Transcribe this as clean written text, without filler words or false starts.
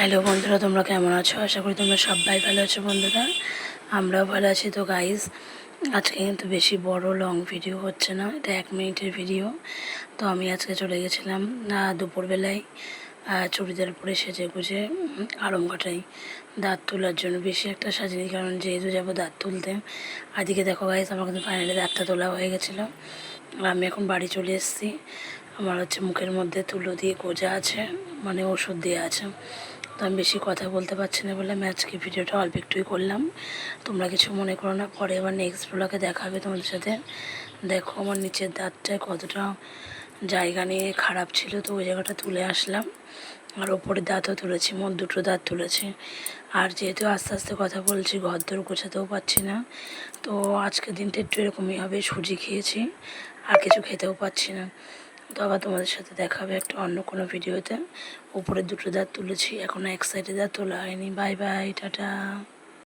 Hello বন্ধুরা, তোমরা কেমন আছো? আশা করি তোমরা সবাই ভালো আছো। বন্ধুরা, আমরাও ভালো আছি। তো গাইজ, আজকে কিন্তু বেশি বড় লং ভিডিও হচ্ছে না, এটা 1 মিনিটের ভিডিও। তো আমি আজকে চলে গেছিলাম দুপুরবেলায় চুড়িদার পরে সেজে গুজে আরামঘাটায় দাঁত তোলার জন্য। বেশি একটা সাজিনি, কারণ যেহেতু যাবো দাঁত তুলতে। আজকে দেখো গাইজ, আমার কিন্তু ফাইনালি দাঁতটা তোলা হয়ে গেছিলো। আমি এখন বাড়ি চলে এসেছি। আমার মুখের মধ্যে তুলো দিয়ে গোজা আছে, মানে ওষুধ দেওয়া আছে। তো আমি বেশি কথা বলতে পারছি না বলে আমি আজকে ভিডিওটা অল্প একটুই করলাম। তোমরা কিছু মনে করো না, পরে আবার নেক্সট ব্লগে দেখা হবে তোমাদের সাথে। দেখো আমার নিচের দাঁতটায় কতটা জায়গা নিয়ে খারাপ ছিল, তো ওই জায়গাটা তুলে আসলাম। আর ওপরের দাঁতও তুলেছি, মোট 2টো দাঁত তুলেছি। আর যেহেতু আস্তে আস্তে কথা বলছি, ঘরদোর গোছাতেও পারছি না। তো আজকের দিনটা একটু এরকমই হবে, সুজি খেয়েছি আর কিছু খেতেও পাচ্ছি না। তো আবার তোমাদের সাথে দেখা হবে একটা অন্য কোনো ভিডিওতে। উপরে 2টো দাঁত তুলেছি, এখনও এক সাইডে দাঁত তোলা হয়নি। Bye bye, tata.